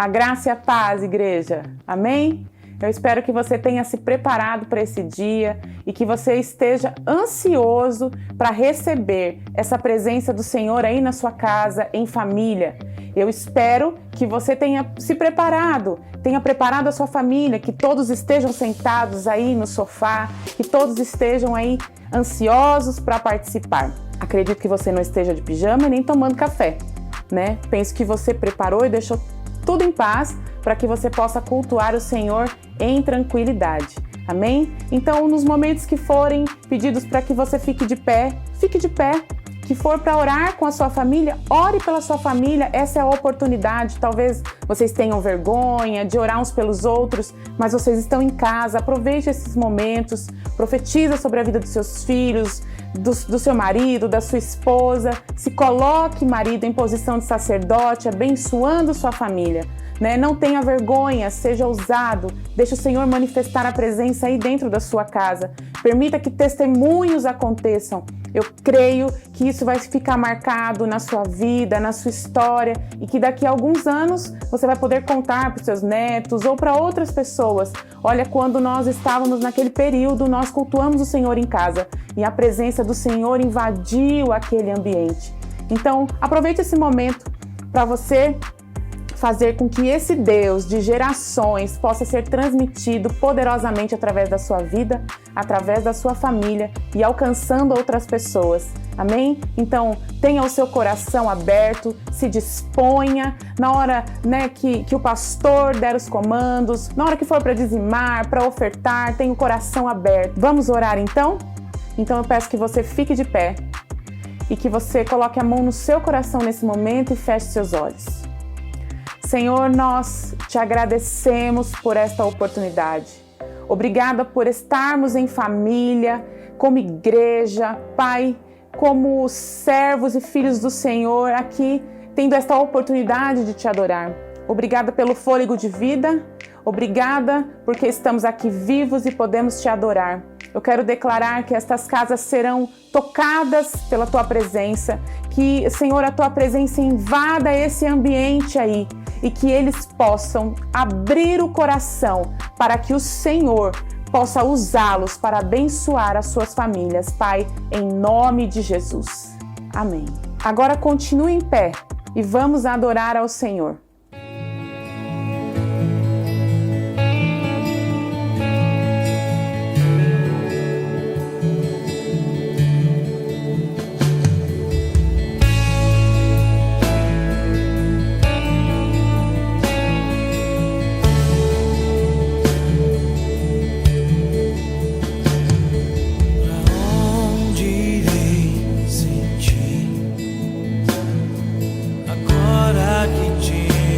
A graça e a paz, igreja. Amém? Eu espero que você tenha se preparado para esse dia e que você esteja ansioso para receber essa presença do Senhor aí na sua casa, em família. Eu espero que você tenha se preparado, tenha preparado a sua família, que todos estejam sentados aí no sofá, que todos estejam aí ansiosos para participar. Acredito que você não esteja de pijama e nem tomando café, né? Penso que você preparou e deixou tudo em paz para que você possa cultuar o Senhor em tranquilidade. Amém? Então, nos momentos que forem pedidos para que você fique de pé, fique de pé. Que for para orar com a sua família, ore pela sua família. Essa é a oportunidade. Talvez vocês tenham vergonha de orar uns pelos outros, mas vocês estão em casa. Aproveite esses momentos. Profetiza sobre a vida dos seus filhos, do seu marido, da sua esposa. Se coloque, marido, em posição de sacerdote, abençoando sua família. Não tenha vergonha, seja ousado, deixe o Senhor manifestar a presença aí dentro da sua casa. Permita que testemunhos aconteçam. Eu creio que isso vai ficar marcado na sua vida, na sua história e que daqui a alguns anos você vai poder contar para os seus netos ou para outras pessoas. Olha, quando nós estávamos naquele período, nós cultuamos o Senhor em casa e a presença do Senhor invadiu aquele ambiente. Então, aproveite esse momento para você fazer com que esse Deus de gerações possa ser transmitido poderosamente através da sua vida, através da sua família e alcançando outras pessoas. Amém? Então, tenha o seu coração aberto, se disponha na hora que o pastor der os comandos, na hora que for para dizimar, para ofertar, tenha o coração aberto. Vamos orar então? Então eu peço que você fique de pé e que você coloque a mão no seu coração nesse momento e feche seus olhos. Senhor, nós te agradecemos por esta oportunidade. Obrigada por estarmos em família, como igreja, Pai, como servos e filhos do Senhor aqui, tendo esta oportunidade de te adorar. Obrigada pelo fôlego de vida, obrigada porque estamos aqui vivos e podemos te adorar. Eu quero declarar que estas casas serão tocadas pela tua presença, que, Senhor, a tua presença invada esse ambiente aí, e que eles possam abrir o coração para que o Senhor possa usá-los para abençoar as suas famílias, Pai, em nome de Jesus. Amém. Agora continue em pé e vamos adorar ao Senhor. Agora que te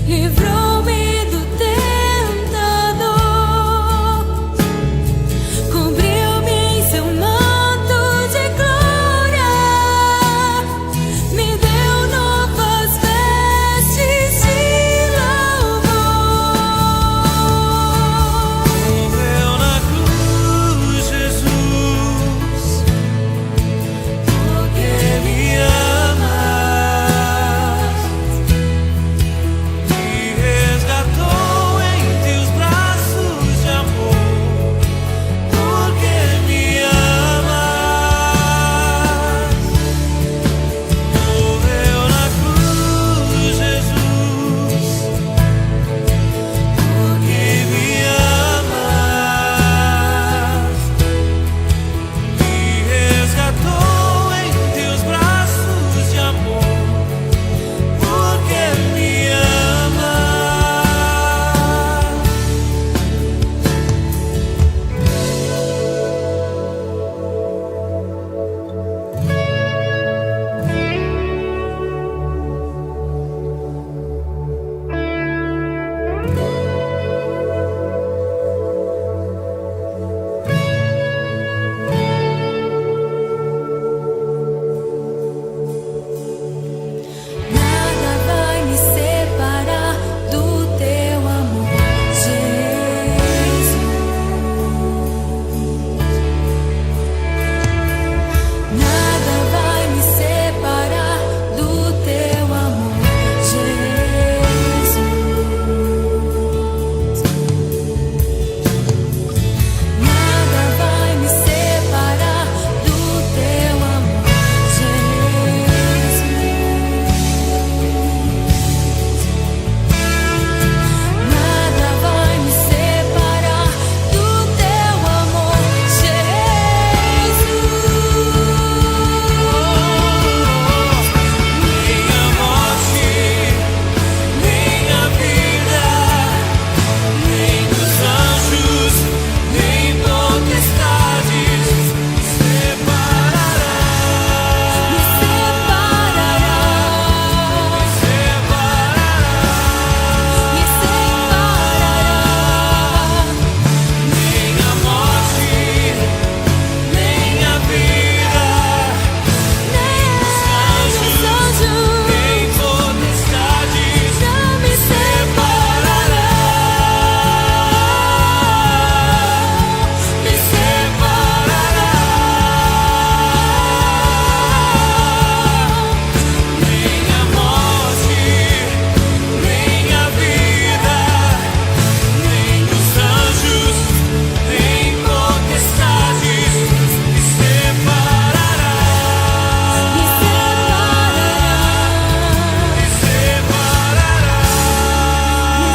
livrou-me do tentador, cobriu-me em seu manto de glória, me deu novas vestes de louvor. Morreu na cruz, Jesus, porque me amas, me resgatou entre os braços de amor, porque me amas. Morreu na cruz, Jesus, porque me amas, me resgatou entre os braços de amor, porque me Nada vai me separar do teu amor, Jesus. Nada vai me separar do teu amor, Jesus. Nada vai me separar do teu amor, Jesus. Nada vai me separar do teu amor, Jesus. Minha morte, minha vida, nem dos anjos, nem potestades me separará. Me separará, me separará. Minha morte, minha vida, Nem os anjos nem potestades não me separará, me separará. Minha morte, minha vida, nem os anjos, nem potestades me separará. me separará, Me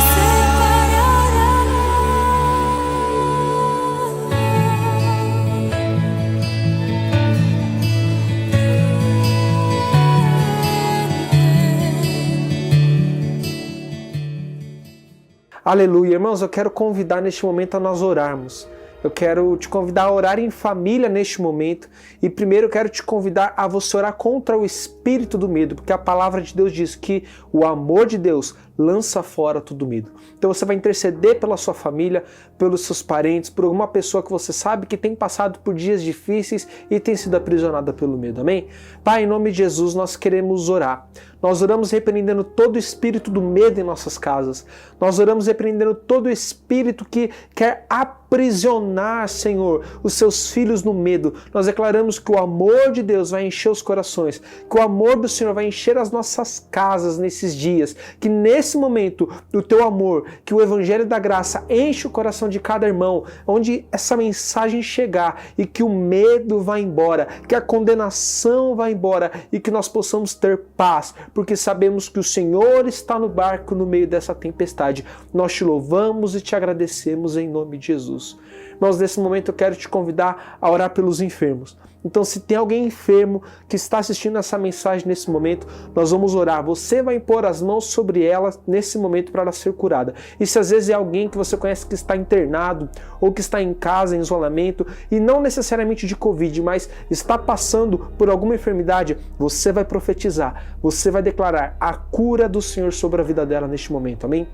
Aleluia. Irmãos, eu quero convidar neste momento a nós orarmos. Eu quero te convidar a orar em família neste momento. E primeiro eu quero te convidar a você orar contra o espírito do medo, porque a palavra de Deus diz que o amor de Deus lança fora todo medo. Então você vai interceder pela sua família, pelos seus parentes, por alguma pessoa que você sabe que tem passado por dias difíceis e tem sido aprisionada pelo medo. Amém? Pai, em nome de Jesus, nós queremos orar. Nós oramos repreendendo todo o espírito do medo em nossas casas. Nós oramos repreendendo todo o espírito que quer aprisionar, Senhor, os seus filhos no medo. Nós declaramos que o amor de Deus vai encher os corações, que o amor do Senhor vai encher as nossas casas nesses dias, que nesse momento o teu amor, que o evangelho da graça enche o coração de cada irmão, onde essa mensagem chegar e que o medo vá embora, que a condenação vá embora e que nós possamos ter paz, porque sabemos que o Senhor está no barco no meio dessa tempestade. Nós te louvamos e te agradecemos em nome de Jesus. Jesus. Irmãos, nesse momento eu quero te convidar a orar pelos enfermos. Então, se tem alguém enfermo que está assistindo essa mensagem nesse momento, nós vamos orar. Você vai impor as mãos sobre ela nesse momento para ela ser curada. E se às vezes é alguém que você conhece que está internado ou que está em casa, em isolamento, e não necessariamente de Covid, mas está passando por alguma enfermidade, você vai profetizar, você vai declarar a cura do Senhor sobre a vida dela neste momento. Amém?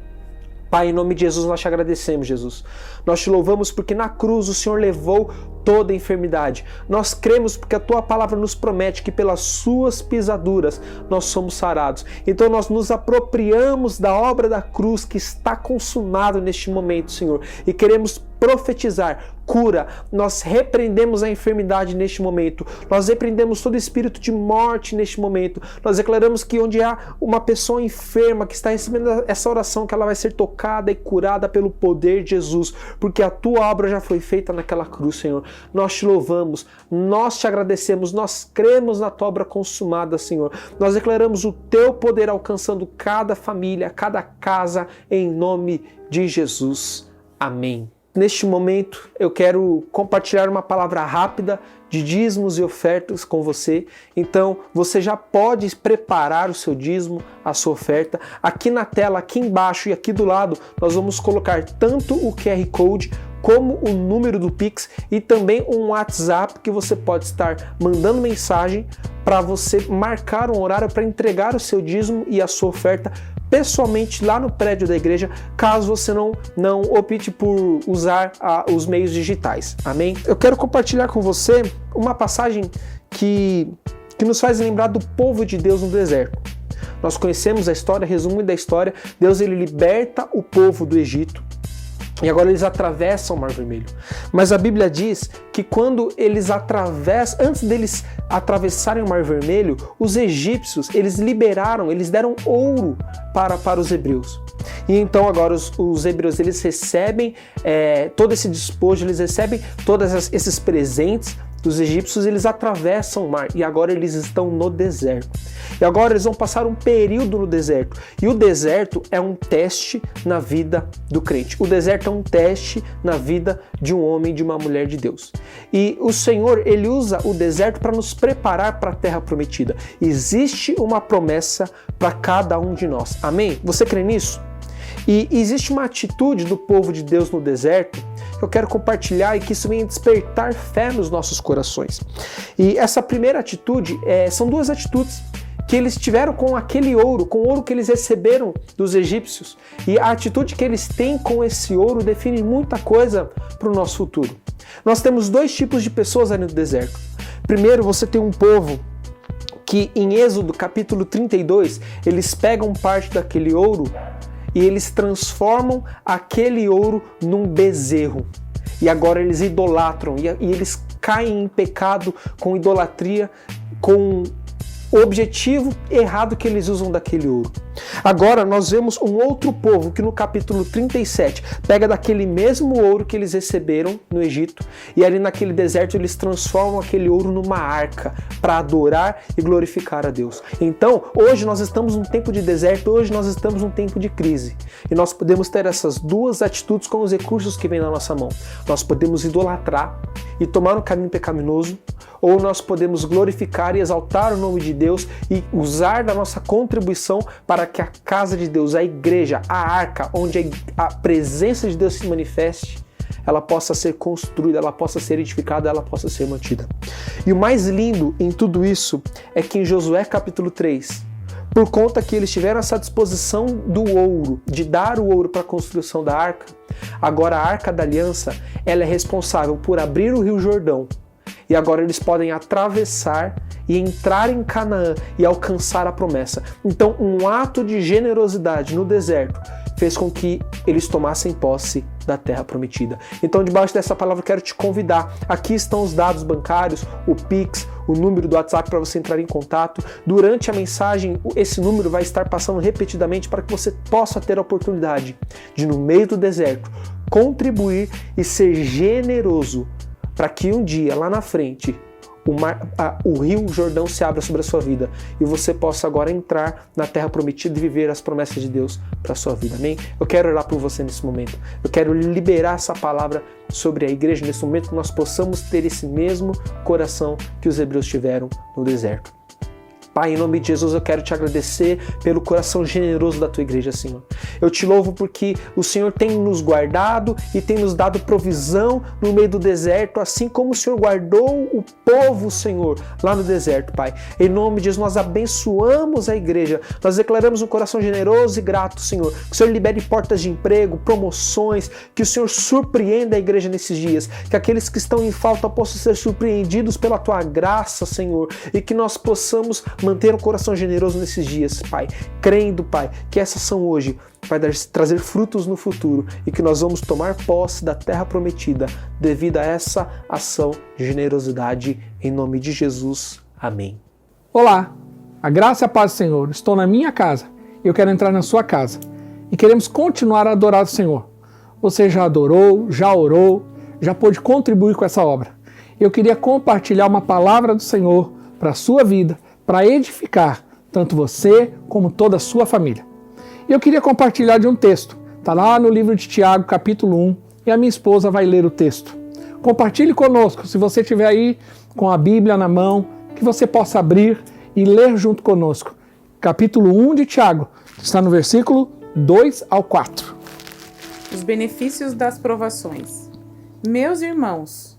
Pai, em nome de Jesus, nós te agradecemos, Jesus. Nós te louvamos porque na cruz o Senhor levou toda a enfermidade. Nós cremos porque a tua palavra nos promete que pelas suas pisaduras nós somos sarados. Então nós nos apropriamos da obra da cruz que está consumado neste momento, Senhor, e queremos profetizar cura. Nós repreendemos a enfermidade neste momento. Nós repreendemos todo espírito de morte neste momento. Nós declaramos que onde há uma pessoa enferma que está recebendo essa oração, que ela vai ser tocada e curada pelo poder de Jesus, porque a tua obra já foi feita naquela cruz, Senhor. Nós te louvamos, nós te agradecemos, nós cremos na tua obra consumada, Senhor. Nós declaramos o teu poder alcançando cada família, cada casa, em nome de Jesus. Amém. Neste momento, eu quero compartilhar uma palavra rápida de dízimos e ofertas com você. Então, você já pode preparar o seu dízimo, a sua oferta. Aqui na tela, aqui embaixo e aqui do lado, nós vamos colocar tanto o QR Code como o número do Pix e também um WhatsApp que você pode estar mandando mensagem para você marcar um horário para entregar o seu dízimo e a sua oferta pessoalmente lá no prédio da igreja, caso você não opte por usar os meios digitais. Amém? Eu quero compartilhar com você uma passagem que nos faz lembrar do povo de Deus no deserto. Nós conhecemos a história, resumo da história. Deus ele liberta o povo do Egito e agora eles atravessam o Mar Vermelho. Mas a Bíblia diz que quando eles atravessam, antes deles atravessarem o Mar Vermelho, os egípcios, eles deram ouro para os hebreus. E então agora os hebreus, eles recebem todo esse despojo, eles recebem todos esses presentes dos egípcios, eles atravessam o mar e agora eles estão no deserto. E agora eles vão passar um período no deserto. E o deserto é um teste na vida do crente. O deserto é um teste na vida de um homem e de uma mulher de Deus. E o Senhor, ele usa o deserto para nos preparar para a terra prometida. Existe uma promessa para cada um de nós. Amém? Você crê nisso? E existe uma atitude do povo de Deus no deserto que eu quero compartilhar e que isso venha despertar fé nos nossos corações. E essa primeira atitude, são duas atitudes que eles tiveram com aquele ouro, com o ouro que eles receberam dos egípcios. E a atitude que eles têm com esse ouro define muita coisa para o nosso futuro. Nós temos dois tipos de pessoas ali no deserto. Primeiro, você tem um povo que em Êxodo capítulo 32, eles pegam parte daquele ouro e eles transformam aquele ouro num bezerro. E agora eles idolatram e eles caem em pecado com idolatria, com o objetivo errado que eles usam daquele ouro. Agora nós vemos um outro povo que no capítulo 37 pega daquele mesmo ouro que eles receberam no Egito e ali naquele deserto eles transformam aquele ouro numa arca para adorar e glorificar a Deus. Então hoje nós estamos num tempo de deserto, hoje nós estamos num tempo de crise e nós podemos ter essas duas atitudes com os recursos que vêm na nossa mão. Nós podemos idolatrar e tomar um caminho pecaminoso, ou nós podemos glorificar e exaltar o nome de Deus e usar da nossa contribuição para que a casa de Deus, a igreja, a arca, onde a presença de Deus se manifeste, ela possa ser construída, ela possa ser edificada, ela possa ser mantida. E o mais lindo em tudo isso é que em Josué capítulo 3, por conta que eles tiveram essa disposição do ouro, de dar o ouro para a construção da arca, agora a Arca da Aliança, ela é responsável por abrir o Rio Jordão. E agora eles podem atravessar e entrar em Canaã e alcançar a promessa. Então, um ato de generosidade no deserto fez com que eles tomassem posse da terra prometida. Então, debaixo dessa palavra, eu quero te convidar. Aqui estão os dados bancários, o Pix, o número do WhatsApp para você entrar em contato. Durante a mensagem, esse número vai estar passando repetidamente para que você possa ter a oportunidade de, no meio do deserto, contribuir e ser generoso para que um dia, lá na frente, o rio Jordão se abra sobre a sua vida e você possa agora entrar na terra prometida e viver as promessas de Deus para a sua vida, amém? Eu quero orar por você nesse momento, eu quero liberar essa palavra sobre a igreja nesse momento, que nós possamos ter esse mesmo coração que os hebreus tiveram no deserto. Pai, em nome de Jesus, eu quero te agradecer pelo coração generoso da tua igreja, Senhor. Eu te louvo porque o Senhor tem nos guardado e tem nos dado provisão no meio do deserto, assim como o Senhor guardou o povo, Senhor, lá no deserto, Pai. Em nome de Jesus, nós abençoamos a igreja, nós declaramos um coração generoso e grato, Senhor. Que o Senhor libere portas de emprego, promoções, que o Senhor surpreenda a igreja nesses dias, que aqueles que estão em falta possam ser surpreendidos pela tua graça, Senhor, e que nós possamos manter um coração generoso nesses dias, Pai, crendo, Pai, que essa ação hoje vai trazer frutos no futuro e que nós vamos tomar posse da terra prometida devido a essa ação de generosidade, em nome de Jesus. Amém. Olá, a graça e a paz do Senhor. Estou na minha casa e eu quero entrar na sua casa e queremos continuar a adorar o Senhor. Você já adorou, já orou, já pôde contribuir com essa obra. Eu queria compartilhar uma palavra do Senhor para a sua vida, para edificar tanto você como toda a sua família. E eu queria compartilhar de um texto, está lá no livro de Tiago, capítulo 1, e a minha esposa vai ler o texto. Compartilhe conosco, se você estiver aí com a Bíblia na mão, que você possa abrir e ler junto conosco. Capítulo 1 de Tiago, está no versículo 2 ao 4. Os benefícios das provações. Meus irmãos,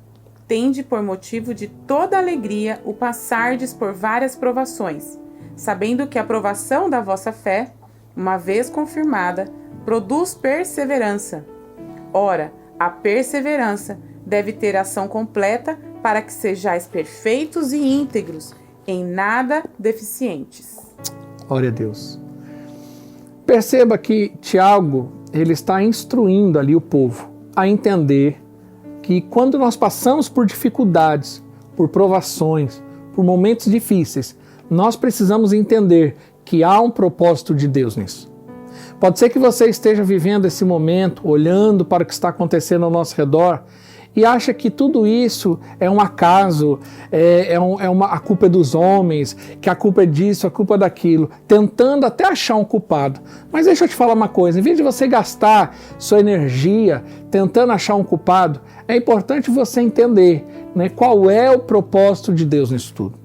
tende por motivo de toda alegria o passardes por várias provações, sabendo que a provação da vossa fé, uma vez confirmada, produz perseverança. Ora, a perseverança deve ter ação completa para que sejais perfeitos e íntegros, em nada deficientes. Glória a Deus. Perceba que Tiago, ele está instruindo ali o povo a entender que quando nós passamos por dificuldades, por provações, por momentos difíceis, nós precisamos entender que há um propósito de Deus nisso. Pode ser que você esteja vivendo esse momento, olhando para o que está acontecendo ao nosso redor e acha que tudo isso é um acaso, a culpa é dos homens, que a culpa é disso, a culpa é daquilo, tentando até achar um culpado. Mas deixa eu te falar uma coisa, em vez de você gastar sua energia tentando achar um culpado, é importante você entender, né, qual é o propósito de Deus nisso tudo.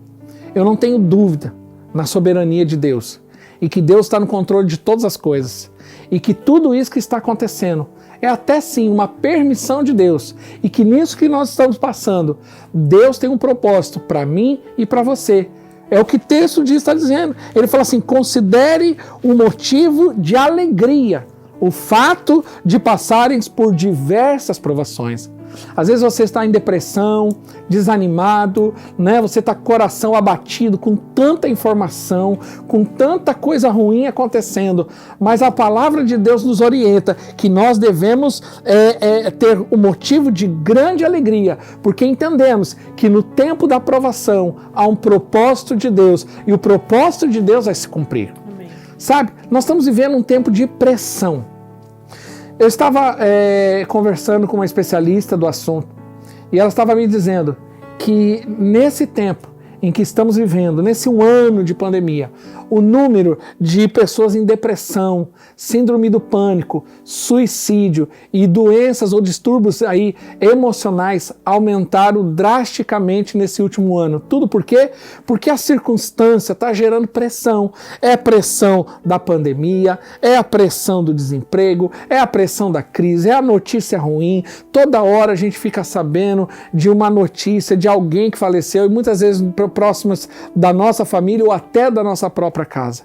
Eu não tenho dúvida na soberania de Deus e que Deus está no controle de todas as coisas e que tudo isso que está acontecendo é até sim uma permissão de Deus e que nisso que nós estamos passando, Deus tem um propósito para mim e para você. É o que o texto diz, está dizendo. Ele fala assim, considere um motivo de alegria o fato de passarem por diversas provações. Às vezes você está em depressão, desanimado, né? Você está com o coração abatido com tanta informação, com tanta coisa ruim acontecendo, mas a palavra de Deus nos orienta que nós devemos ter um motivo de grande alegria, porque entendemos que no tempo da provação há um propósito de Deus e o propósito de Deus vai se cumprir. Amém. Sabe, nós estamos vivendo um tempo de pressão. Eu estava conversando com uma especialista do assunto e ela estava me dizendo que nesse tempo em que estamos vivendo, nesse ano de pandemia, o número de pessoas em depressão, síndrome do pânico, suicídio e doenças ou distúrbios aí emocionais aumentaram drasticamente nesse último ano. Tudo por quê? Porque a circunstância está gerando pressão. É a pressão da pandemia, é a pressão do desemprego, é a pressão da crise, é a notícia ruim. Toda hora a gente fica sabendo de uma notícia de alguém que faleceu e muitas vezes próximas da nossa família ou até da nossa própria casa.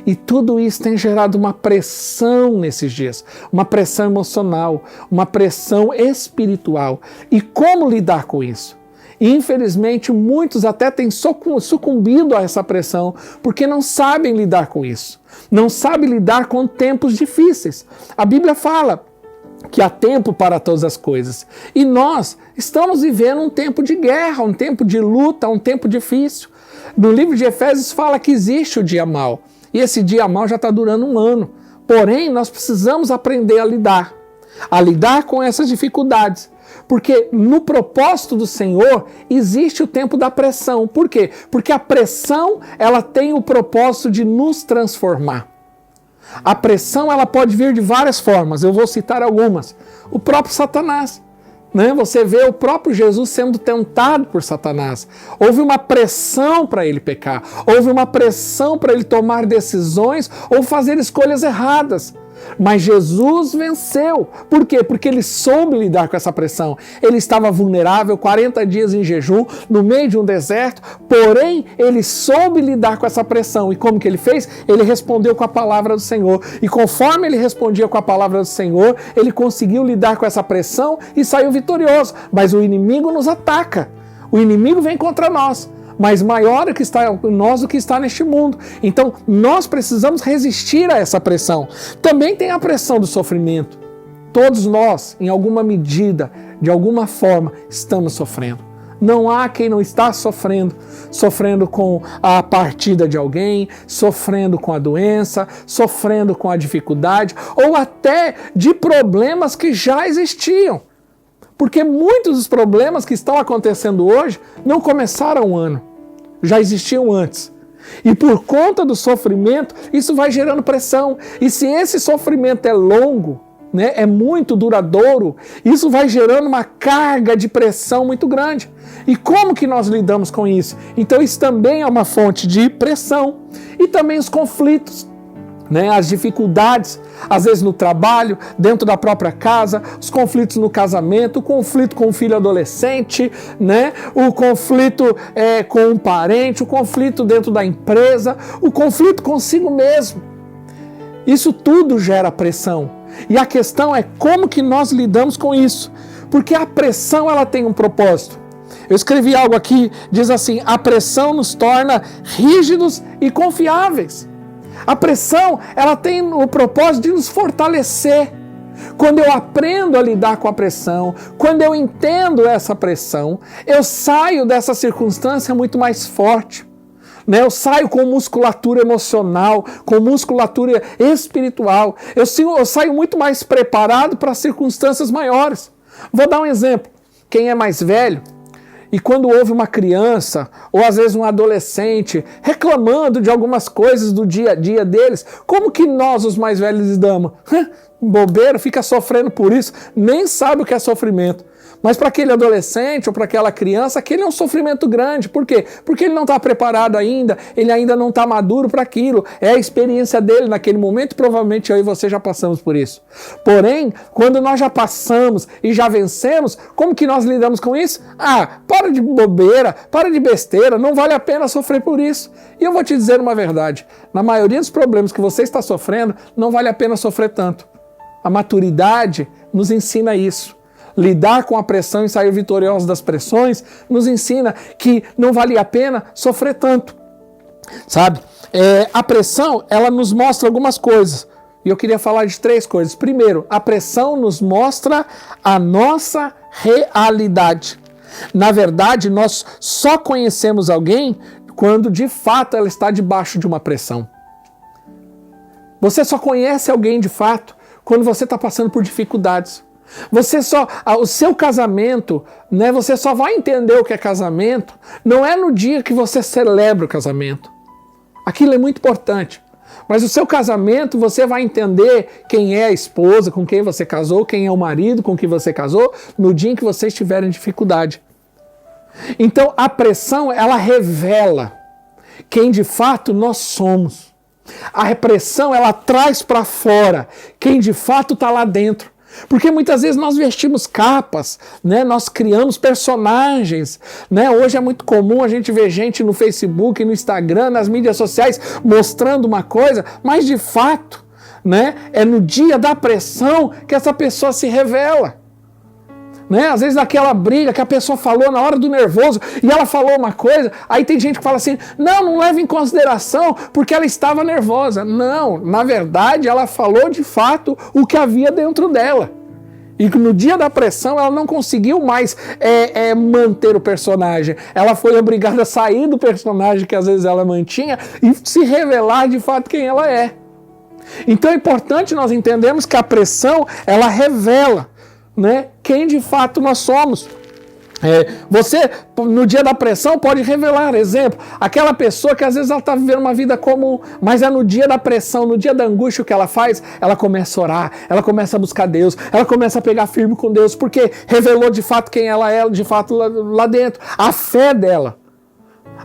E tudo isso tem gerado uma pressão nesses dias, uma pressão emocional, uma pressão espiritual. E como lidar com isso? E, infelizmente, muitos até têm sucumbido a essa pressão porque não sabem lidar com isso. Não sabem lidar com tempos difíceis. A Bíblia fala que há tempo para todas as coisas. E nós estamos vivendo um tempo de guerra, um tempo de luta, um tempo difícil. No livro de Efésios fala que existe o dia mau. E esse dia mau já está durando um ano. Porém, nós precisamos aprender a lidar. a lidar com essas dificuldades. Porque no propósito do Senhor existe o tempo da pressão. Por quê? Porque a pressão ela tem o propósito de nos transformar. A pressão ela pode vir de várias formas, eu vou citar algumas. O próprio Satanás. Né? Você vê o próprio Jesus sendo tentado por Satanás. Houve uma pressão para ele pecar. Houve uma pressão para ele tomar decisões ou fazer escolhas erradas. Mas Jesus venceu. Por quê? Porque ele soube lidar com essa pressão. Ele estava vulnerável, 40 dias em jejum, no meio de um deserto, porém ele soube lidar com essa pressão. E como que ele fez? Ele respondeu com a palavra do Senhor. E conforme ele respondia com a palavra do Senhor, ele conseguiu lidar com essa pressão e saiu vitorioso. Mas o inimigo nos ataca. O inimigo vem contra nós. Mas maior é que está em nós do que está neste mundo. Então, nós precisamos resistir a essa pressão. Também tem a pressão do sofrimento. Todos nós, em alguma medida, de alguma forma, estamos sofrendo. Não há quem não está sofrendo. Sofrendo com a partida de alguém, sofrendo com a doença, sofrendo com a dificuldade, ou até de problemas que já existiam. Porque muitos dos problemas que estão acontecendo hoje não começaram um ano, já existiam antes. E por conta do sofrimento, isso vai gerando pressão. E se esse sofrimento é longo, né, é muito duradouro, isso vai gerando uma carga de pressão muito grande. E como que nós lidamos com isso? Então isso também é uma fonte de pressão. E também os conflitos. Né, as dificuldades, às vezes no trabalho, dentro da própria casa, os conflitos no casamento, o conflito com o filho adolescente, né, o conflito com um parente, o conflito dentro da empresa, o conflito consigo mesmo. Isso tudo gera pressão. E a questão é como que nós lidamos com isso. Porque a pressão ela tem um propósito. Eu escrevi algo aqui, diz assim: a pressão nos torna rígidos e confiáveis. A pressão, ela tem o propósito de nos fortalecer. Quando eu aprendo a lidar com a pressão, quando eu entendo essa pressão, eu saio dessa circunstância muito mais forte. Né? Eu saio com musculatura emocional, com musculatura espiritual. Eu saio muito mais preparado para circunstâncias maiores. Vou dar um exemplo. Quem é mais velho, e quando ouve uma criança, ou às vezes um adolescente, reclamando de algumas coisas do dia a dia deles, como que nós, os mais velhos, lidamos? Bobeira, fica sofrendo por isso, nem sabe o que é sofrimento. Mas para aquele adolescente ou para aquela criança, aquele é um sofrimento grande. Por quê? Porque ele não está preparado ainda, ele ainda não está maduro para aquilo. É a experiência dele naquele momento, provavelmente eu e você já passamos por isso. Porém, quando nós já passamos e já vencemos, como que nós lidamos com isso? Para de bobeira, para de besteira, não vale a pena sofrer por isso. E eu vou te dizer uma verdade, na maioria dos problemas que você está sofrendo, não vale a pena sofrer tanto. A maturidade nos ensina isso. Lidar com a pressão e sair vitorioso das pressões nos ensina que não vale a pena sofrer tanto. Sabe? A pressão, ela nos mostra algumas coisas. E eu queria falar de 3 coisas. Primeiro, a pressão nos mostra a nossa realidade. Na verdade, nós só conhecemos alguém quando de fato ela está debaixo de uma pressão. Você só conhece alguém de fato quando você está passando por dificuldades. O seu casamento, né, você só vai entender o que é casamento, não é no dia que você celebra o casamento. Aquilo é muito importante. Mas o seu casamento, você vai entender quem é a esposa, com quem você casou, quem é o marido com quem você casou, no dia em que vocês tiverem dificuldade. Então, a pressão, ela revela quem de fato nós somos. A repressão, ela traz para fora quem de fato está lá dentro. Porque muitas vezes nós vestimos capas, né? Nós criamos personagens. Né? Hoje é muito comum a gente ver gente no Facebook, no Instagram, nas mídias sociais mostrando uma coisa, mas de fato, né? É no dia da pressão que essa pessoa se revela. Né? Às vezes naquela briga que a pessoa falou na hora do nervoso e ela falou uma coisa, aí tem gente que fala assim, não leva em consideração porque ela estava nervosa. Não, na verdade ela falou de fato o que havia dentro dela. E no dia da pressão ela não conseguiu mais manter o personagem. Ela foi obrigada a sair do personagem que às vezes ela mantinha e se revelar de fato quem ela é. Então é importante nós entendermos que a pressão, ela revela, né, quem de fato nós somos. Você, no dia da pressão, pode revelar, exemplo, aquela pessoa que às vezes ela está vivendo uma vida comum, mas é no dia da pressão, no dia da angústia, o que ela faz? Ela começa a orar, ela começa a buscar Deus, ela começa a pegar firme com Deus, porque revelou de fato quem ela é, de fato lá dentro, a fé dela.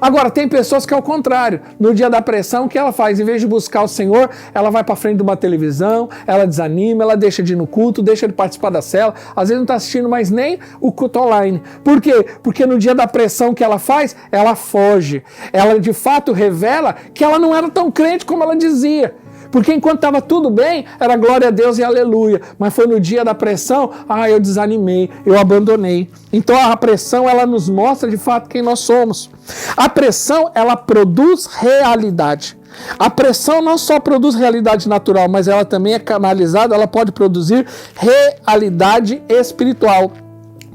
Agora, tem pessoas que é o contrário. No dia da pressão, o que ela faz? Em vez de buscar o Senhor, ela vai para frente de uma televisão, ela desanima, ela deixa de ir no culto, deixa de participar da cela, às vezes não está assistindo mais nem o culto online. Por quê? Porque no dia da pressão, o que ela faz? Ela foge. Ela, de fato, revela que ela não era tão crente como ela dizia. Porque enquanto estava tudo bem, era glória a Deus e aleluia. Mas foi no dia da pressão, eu desanimei, eu abandonei. Então a pressão, ela nos mostra de fato quem nós somos. A pressão, ela produz realidade. A pressão não só produz realidade natural, mas ela também é canalizada, ela pode produzir realidade espiritual.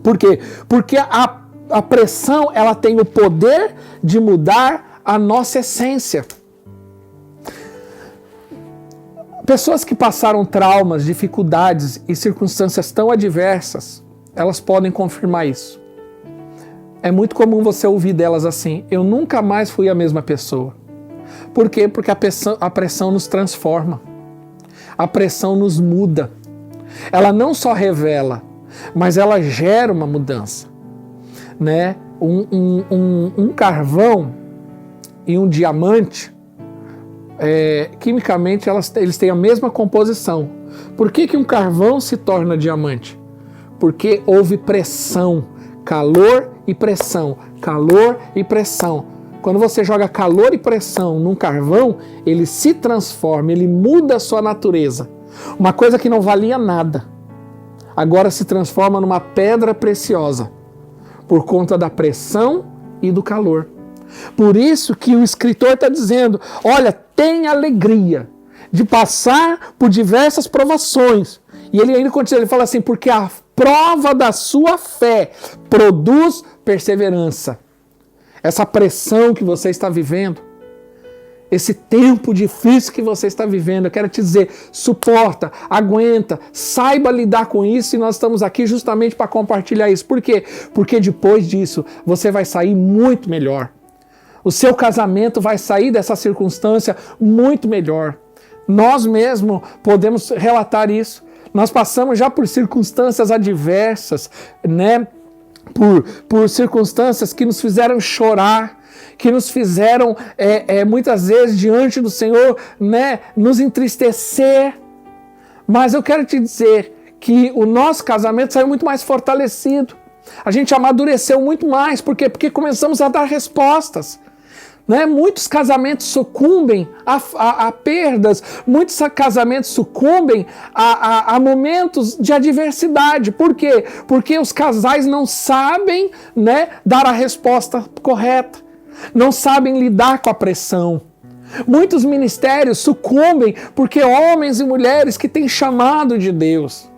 Por quê? Porque a pressão, ela tem o poder de mudar a nossa essência. Pessoas que passaram traumas, dificuldades e circunstâncias tão adversas, elas podem confirmar isso. É muito comum você ouvir delas assim: eu nunca mais fui a mesma pessoa. Por quê? Porque a pressão nos transforma. A pressão nos muda. Ela não só revela, mas ela gera uma mudança. Né? Um carvão e um diamante, quimicamente eles têm a mesma composição. Por que um carvão se torna diamante? Porque houve pressão, calor e pressão, calor e pressão. Quando você joga calor e pressão num carvão, ele se transforma, ele muda a sua natureza. Uma coisa que não valia nada, agora se transforma numa pedra preciosa, por conta da pressão e do calor. Por isso que o escritor está dizendo: olha, tenha alegria de passar por diversas provações. E ele ainda continua, ele fala assim: porque a prova da sua fé produz perseverança. Essa pressão que você está vivendo, esse tempo difícil que você está vivendo, eu quero te dizer, suporta, aguenta, saiba lidar com isso, e nós estamos aqui justamente para compartilhar isso. Por quê? Porque depois disso você vai sair muito melhor. O seu casamento vai sair dessa circunstância muito melhor. Nós mesmos podemos relatar isso. Nós passamos já por circunstâncias adversas, né? Por circunstâncias que nos fizeram chorar, que nos fizeram, muitas vezes, diante do Senhor, né, nos entristecer. Mas eu quero te dizer que o nosso casamento saiu muito mais fortalecido. A gente amadureceu muito mais. Por quê? Porque começamos a dar respostas. Né? Muitos casamentos sucumbem a perdas, muitos casamentos sucumbem a momentos de adversidade. Por quê? Porque os casais não sabem, né, dar a resposta correta, não sabem lidar com a pressão. Muitos ministérios sucumbem porque homens e mulheres que têm chamado de Deus,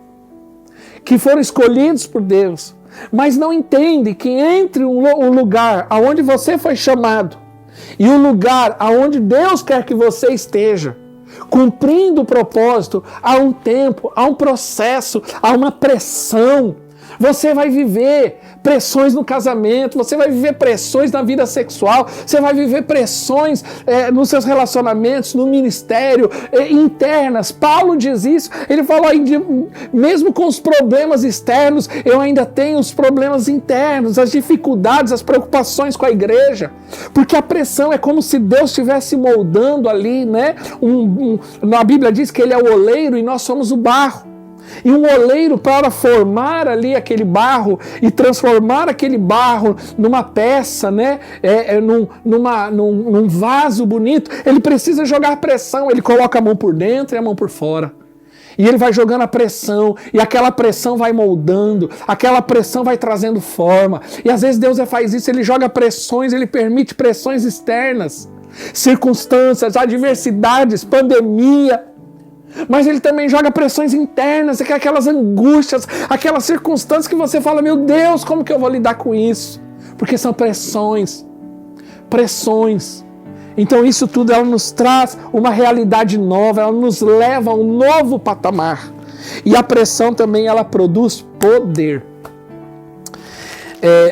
que foram escolhidos por Deus, mas não entendem que entre o lugar aonde você foi chamado e o lugar aonde Deus quer que você esteja, cumprindo o propósito, há um tempo, há um processo, há uma pressão. Você vai viver pressões no casamento, você vai viver pressões na vida sexual, você vai viver pressões nos seus relacionamentos, no ministério, internas. Paulo diz isso, ele fala: mesmo com os problemas externos, eu ainda tenho os problemas internos, as dificuldades, as preocupações com a igreja, porque a pressão é como se Deus estivesse moldando ali, né? A Bíblia diz que ele é o oleiro e nós somos o barro. E um oleiro, para formar ali aquele barro e transformar aquele barro numa peça, né? Num vaso bonito, ele precisa jogar pressão. Ele coloca a mão por dentro e a mão por fora. E ele vai jogando a pressão, e aquela pressão vai moldando, aquela pressão vai trazendo forma. E às vezes Deus faz isso, ele joga pressões, ele permite pressões externas, circunstâncias, adversidades, pandemia. Mas ele também joga pressões internas, aquelas angústias, aquelas circunstâncias que você fala: meu Deus, como que eu vou lidar com isso? Porque são pressões. Então isso tudo ela nos traz uma realidade nova, ela nos leva a um novo patamar. E a pressão também ela produz poder.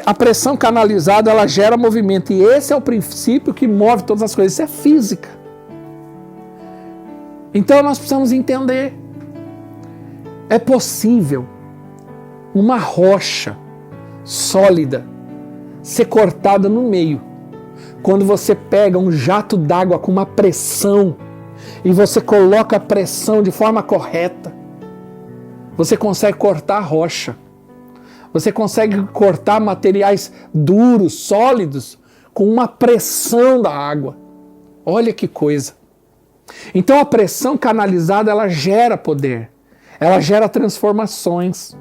A pressão canalizada ela gera movimento e esse é o princípio que move todas as coisas, isso é física. Então nós precisamos entender, é possível uma rocha sólida ser cortada no meio quando você pega um jato d'água com uma pressão e você coloca a pressão de forma correta. Você consegue cortar a rocha. Você consegue cortar materiais duros, sólidos, com uma pressão da água. Olha que coisa. Então a pressão canalizada, ela gera poder. Ela gera transformações.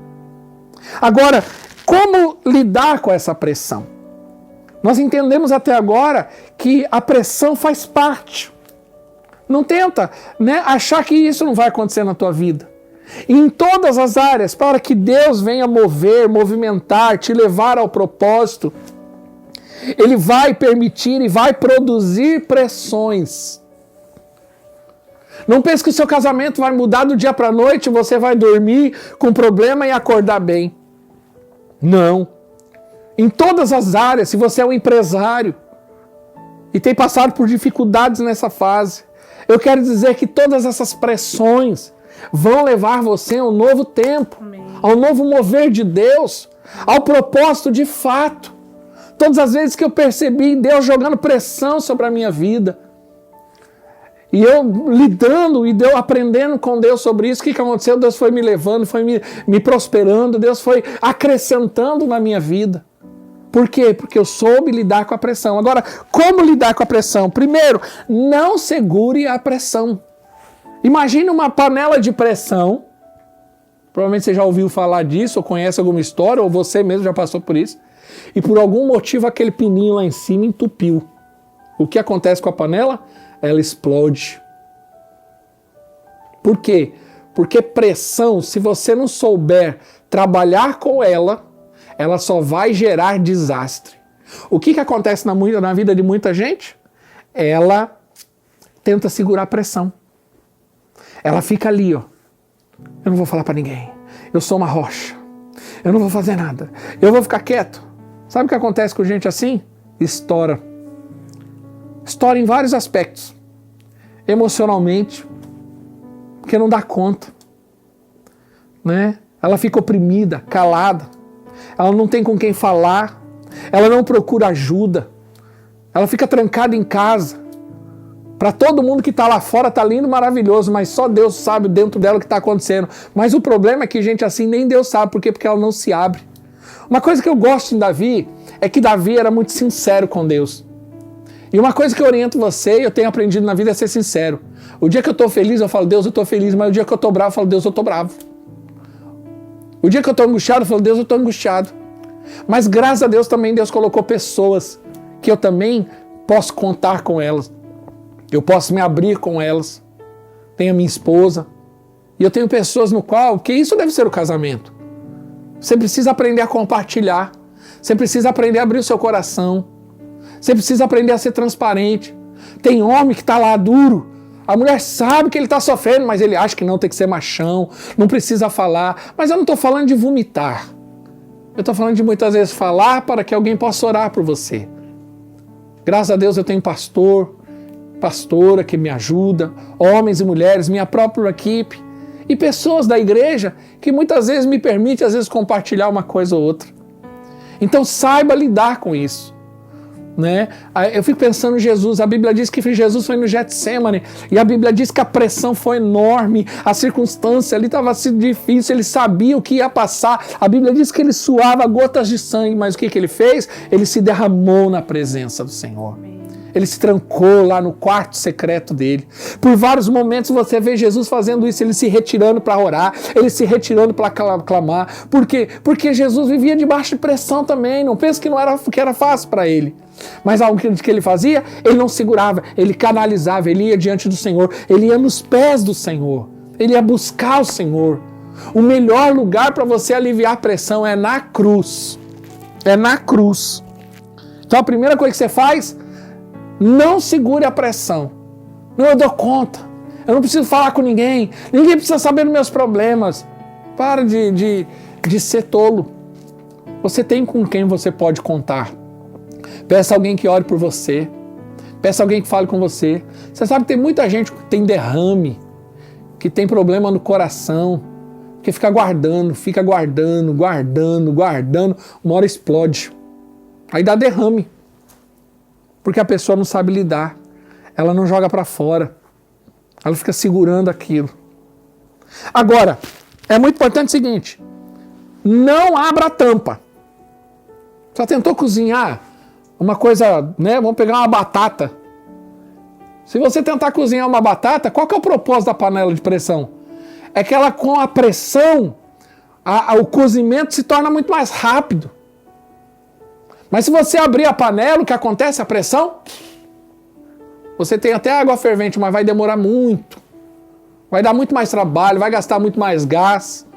Agora, como lidar com essa pressão? Nós entendemos até agora que a pressão faz parte. Não tenta, achar que isso não vai acontecer na tua vida. E em todas as áreas, para que Deus venha mover, movimentar, te levar ao propósito, Ele vai permitir e vai produzir pressões. Não pense que o seu casamento vai mudar do dia para a noite, você vai dormir com problema e acordar bem. Não. Em todas as áreas, se você é um empresário e tem passado por dificuldades nessa fase, eu quero dizer que todas essas pressões vão levar você a um novo tempo, ao novo mover de Deus, ao propósito de fato. Todas as vezes que eu percebi Deus jogando pressão sobre a minha vida, e eu lidando e eu aprendendo com Deus sobre isso, o que aconteceu? Deus foi me levando, foi me prosperando, Deus foi acrescentando na minha vida. Por quê? Porque eu soube lidar com a pressão. Agora, como lidar com a pressão? Primeiro, não segure a pressão. Imagine uma panela de pressão. Provavelmente você já ouviu falar disso, ou conhece alguma história, ou você mesmo já passou por isso. E por algum motivo aquele pininho lá em cima entupiu. O que acontece com a panela? Ela explode. Por quê? Porque pressão, se você não souber trabalhar com ela, ela só vai gerar desastre. O que acontece na vida de muita gente? Ela tenta segurar a pressão. Ela fica ali, ó. Eu não vou falar para ninguém. Eu sou uma rocha. Eu não vou fazer nada. Eu vou ficar quieto. Sabe o que acontece com gente assim? Estoura. Estoura em vários aspectos. Emocionalmente, porque não dá conta. Ela fica oprimida, calada. Ela não tem com quem falar. Ela não procura ajuda. Ela fica trancada em casa. Para todo mundo que está lá fora está lindo, maravilhoso, mas só Deus sabe dentro dela o que está acontecendo. Mas o problema é que gente assim nem Deus sabe. Por quê? Porque ela não se abre. Uma coisa que eu gosto em Davi é que Davi era muito sincero com Deus. E uma coisa que eu oriento você, e eu tenho aprendido na vida, é ser sincero. O dia que eu estou feliz, eu falo, Deus, eu estou feliz. Mas o dia que eu estou bravo, eu falo, Deus, eu estou bravo. O dia que eu estou angustiado, eu falo, Deus, eu estou angustiado. Mas graças a Deus também, Deus colocou pessoas que eu também posso contar com elas. Eu posso me abrir com elas. Tenho a minha esposa. E eu tenho pessoas no qual, que isso deve ser o casamento. Você precisa aprender a compartilhar. Você precisa aprender a abrir o seu coração. Você precisa aprender a ser transparente. Tem homem que está lá duro. A mulher sabe que ele está sofrendo, mas ele acha que não, tem que ser machão. Não precisa falar. Mas eu não estou falando de vomitar. Eu estou falando de muitas vezes falar para que alguém possa orar por você. Graças a Deus eu tenho pastora que me ajuda, homens e mulheres, minha própria equipe e pessoas da igreja que muitas vezes me permitem, às vezes, compartilhar uma coisa ou outra. Então saiba lidar com isso. Eu fico pensando em Jesus, a Bíblia diz que Jesus foi no Getsemane e a Bíblia diz que a pressão foi enorme, a circunstância ali estava difícil, ele sabia o que ia passar, a Bíblia diz que ele suava gotas de sangue, mas o que ele fez? Ele se derramou na presença do Senhor. Ele se trancou lá no quarto secreto dele. Por vários momentos você vê Jesus fazendo isso, ele se retirando para orar, ele se retirando para clamar. Por quê? Porque Jesus vivia debaixo de pressão também. Não pense que era fácil para ele. Mas algo que ele fazia, ele não segurava, ele canalizava, ele ia diante do Senhor, ele ia nos pés do Senhor, ele ia buscar o Senhor. O melhor lugar para você aliviar a pressão é na cruz. É na cruz. Então a primeira coisa que você faz, Não segure a pressão. Não, eu dou conta. Eu não preciso falar com ninguém. Ninguém precisa saber dos meus problemas. Para de ser tolo. Você tem com quem você pode contar. Peça alguém que ore por você. Peça alguém que fale com você. Você sabe que tem muita gente que tem derrame, que tem problema no coração, que fica guardando, uma hora explode. Aí dá derrame. Porque a pessoa não sabe lidar. Ela não joga para fora. Ela fica segurando aquilo. Agora, é muito importante o seguinte: não abra a tampa. Já tentou cozinhar uma coisa, né? Vamos pegar uma batata. Se você tentar cozinhar uma batata, qual que é o propósito da panela de pressão? É que ela, com a pressão, o cozimento se torna muito mais rápido. Mas se você abrir a panela, o que acontece? A pressão, você tem até água fervente, mas vai demorar muito. Vai dar muito mais trabalho, vai gastar muito mais gás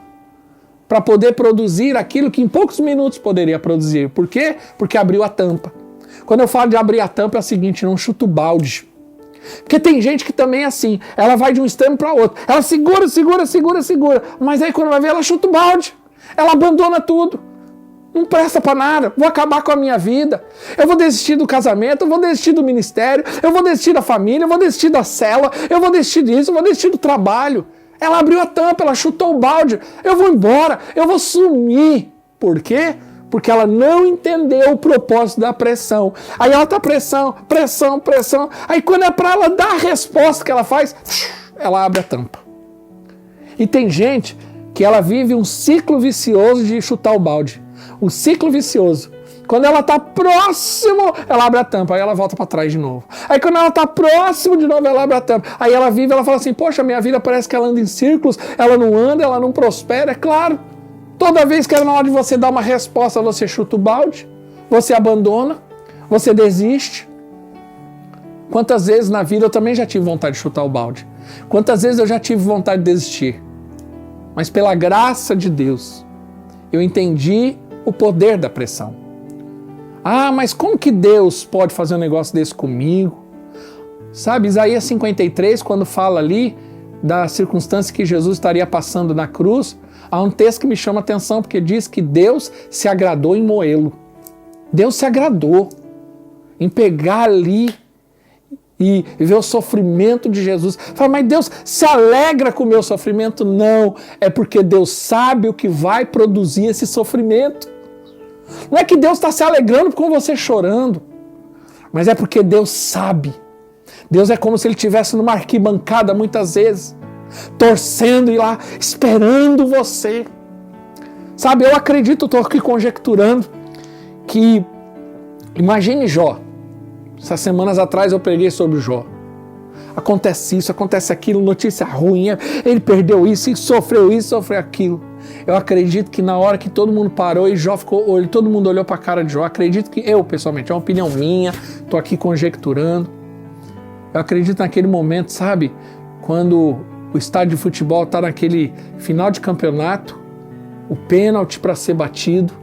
para poder produzir aquilo que em poucos minutos poderia produzir. Por quê? Porque abriu a tampa. Quando eu falo de abrir a tampa é o seguinte: não chuta o balde. Porque tem gente que também é assim, ela vai de um extremo para outro. Ela segura, mas aí quando vai ver, ela chuta o balde. Ela abandona tudo. Não presta para nada, vou acabar com a minha vida. Eu vou desistir do casamento, eu vou desistir do ministério, eu vou desistir da família, eu vou desistir da célula, eu vou desistir disso, eu vou desistir do trabalho. Ela abriu a tampa, ela chutou o balde. Eu vou embora, eu vou sumir. Por quê? Porque ela não entendeu o propósito da pressão. Aí ela tá pressão. Aí quando é para ela dar a resposta que ela faz, ela abre a tampa. E tem gente que ela vive um ciclo vicioso de chutar o balde. O ciclo vicioso. Quando ela tá próximo, ela abre a tampa, aí ela volta para trás de novo. Aí quando ela tá próximo de novo, ela abre a tampa. Aí ela vive, ela fala assim: poxa, minha vida parece que ela anda em círculos, ela não anda, ela não prospera. É claro, toda vez que é na hora de você dar uma resposta, você chuta o balde, você abandona, você desiste. Quantas vezes na vida eu também já tive vontade de chutar o balde? Quantas vezes eu já tive vontade de desistir? Mas pela graça de Deus, eu entendi o poder da pressão. Ah, mas como que Deus pode fazer um negócio desse comigo? Sabe, Isaías 53, quando fala ali da circunstância que Jesus estaria passando na cruz, há um texto que me chama a atenção, porque diz que Deus se agradou em moê-lo. Deus se agradou em pegar ali e ver o sofrimento de Jesus. Fala, mas Deus se alegra com o meu sofrimento? Não, é porque Deus sabe o que vai produzir esse sofrimento. Não é que Deus está se alegrando com você chorando, mas é porque Deus sabe. Deus é como se Ele estivesse numa arquibancada muitas vezes, torcendo e lá, esperando você. Sabe, eu acredito, estou aqui conjecturando, que imagine Jó. Essas semanas atrás eu preguei sobre Jó. Acontece isso, acontece aquilo, notícia ruim, ele perdeu isso, sofreu aquilo. Eu acredito que na hora que todo mundo parou e Jó ficou, todo mundo olhou para a cara de Jó, acredito que eu, pessoalmente, é uma opinião minha, estou aqui conjecturando. Eu acredito naquele momento, sabe, quando o estádio de futebol está naquele final de campeonato, o pênalti para ser batido,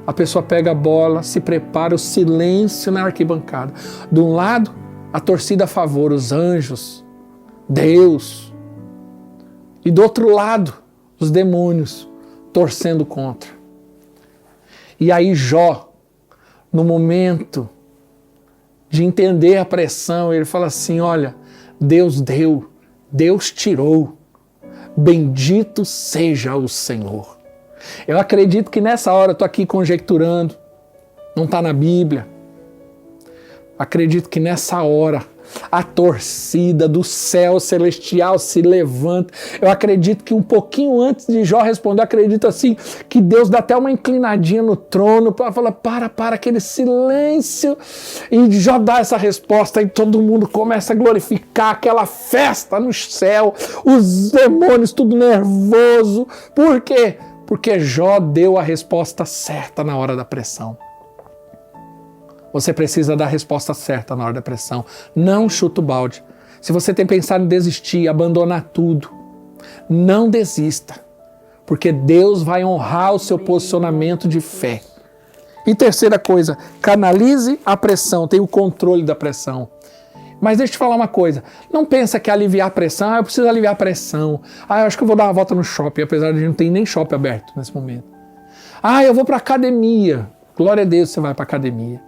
a pessoa pega a bola, se prepara, o silêncio na arquibancada. De um lado, a torcida a favor, os anjos, Deus. E do outro lado, os demônios torcendo contra. E aí Jó, no momento de entender a pressão, ele fala assim: olha, Deus deu, Deus tirou, bendito seja o Senhor. Eu acredito que nessa hora, eu estou aqui conjecturando, não está na Bíblia. Acredito que nessa hora a torcida do céu celestial se levanta. Eu acredito que um pouquinho antes de Jó responder, acredito assim, que Deus dá até uma inclinadinha no trono para falar, para aquele silêncio, e Jó dá essa resposta e todo mundo começa a glorificar, aquela festa no céu, os demônios tudo nervoso. Por quê? Porque Jó deu a resposta certa na hora da pressão. Você precisa dar a resposta certa na hora da pressão. Não chuta o balde. Se você tem pensado em desistir, abandonar tudo, não desista. Porque Deus vai honrar o seu posicionamento de fé. E terceira coisa, canalize a pressão, tenha o controle da pressão. Mas deixa eu te falar uma coisa, não pensa que aliviar a pressão, eu preciso aliviar a pressão. Eu acho que eu vou dar uma volta no shopping, apesar de a gente não ter nem shopping aberto nesse momento. Eu vou para academia. Glória a Deus, você vai para academia.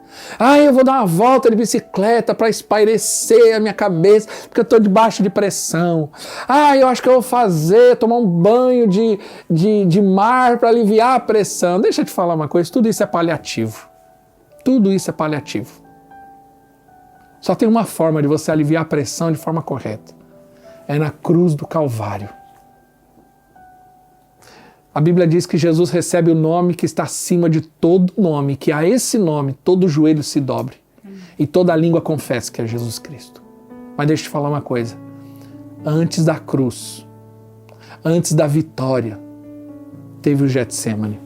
Eu vou dar uma volta de bicicleta para espairecer a minha cabeça, porque eu estou debaixo de pressão. Eu acho que eu vou tomar um banho de mar para aliviar a pressão. Deixa eu te falar uma coisa, tudo isso é paliativo. Tudo isso é paliativo. Só tem uma forma de você aliviar a pressão de forma correta. É na cruz do Calvário. A Bíblia diz que Jesus recebe o nome que está acima de todo nome, que a esse nome todo joelho se dobre e toda língua confesse que é Jesus Cristo. Mas deixa eu te falar uma coisa. Antes da cruz, antes da vitória, teve o Getsêmani,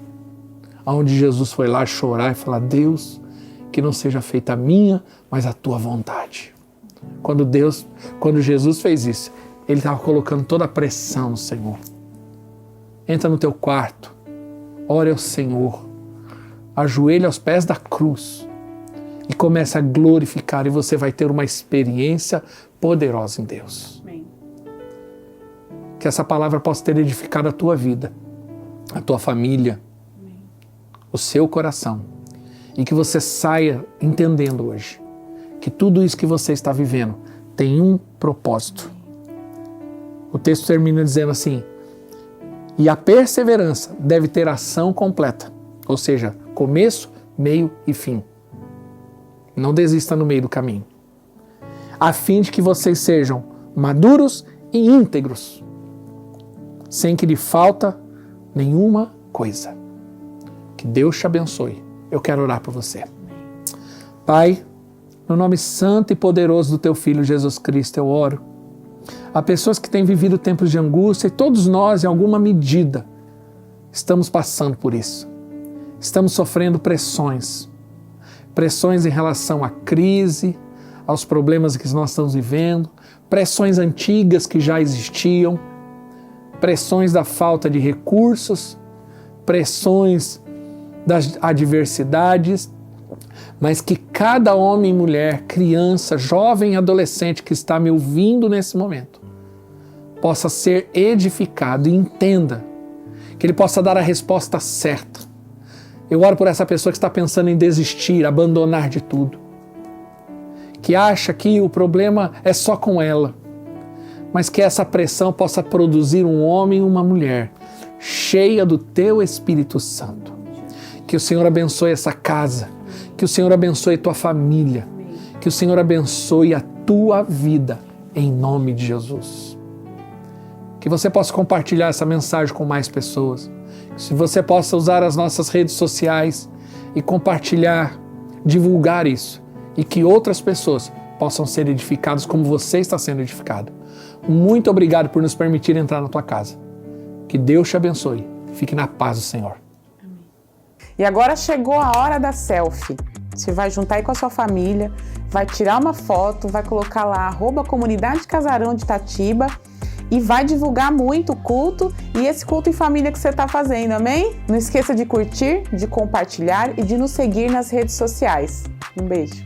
onde Jesus foi lá chorar e falar: Deus, que não seja feita a minha, mas a tua vontade. Quando Jesus fez isso, ele estava colocando toda a pressão no Senhor. Entra no teu quarto, ore ao Senhor, ajoelha aos pés da cruz e começa a glorificar, e você vai ter uma experiência poderosa em Deus. Amém. Que essa palavra possa ter edificado a tua vida, a tua família, amém, o seu coração, e que você saia entendendo hoje que tudo isso que você está vivendo tem um propósito. O texto termina dizendo assim: e a perseverança deve ter ação completa, ou seja, começo, meio e fim. Não desista no meio do caminho, a fim de que vocês sejam maduros e íntegros, sem que lhe falta nenhuma coisa. Que Deus te abençoe. Eu quero orar por você. Pai, no nome santo e poderoso do teu Filho Jesus Cristo, eu oro. Há pessoas que têm vivido tempos de angústia, e todos nós, em alguma medida, estamos passando por isso. Estamos sofrendo pressões em relação à crise, aos problemas que nós estamos vivendo, pressões antigas que já existiam, pressões da falta de recursos, pressões das adversidades, mas que cada homem e mulher, criança, jovem e adolescente que está me ouvindo nesse momento, possa ser edificado e entenda que ele possa dar a resposta certa. Eu oro por essa pessoa que está pensando em desistir, abandonar de tudo, que acha que o problema é só com ela, mas que essa pressão possa produzir um homem e uma mulher cheia do teu Espírito Santo. Que o Senhor abençoe essa casa, que o Senhor abençoe tua família, que o Senhor abençoe a tua vida, em nome de Jesus. Que você possa compartilhar essa mensagem com mais pessoas, que você possa usar as nossas redes sociais e compartilhar, divulgar isso, e que outras pessoas possam ser edificadas como você está sendo edificado. Muito obrigado por nos permitir entrar na tua casa. Que Deus te abençoe. Fique na paz do Senhor. E agora chegou a hora da selfie. Você vai juntar aí com a sua família, vai tirar uma foto, vai colocar lá @Comunidade Casarão de Itatiba e vai divulgar muito o culto e esse culto em família que você está fazendo, amém? Não esqueça de curtir, de compartilhar e de nos seguir nas redes sociais. Um beijo.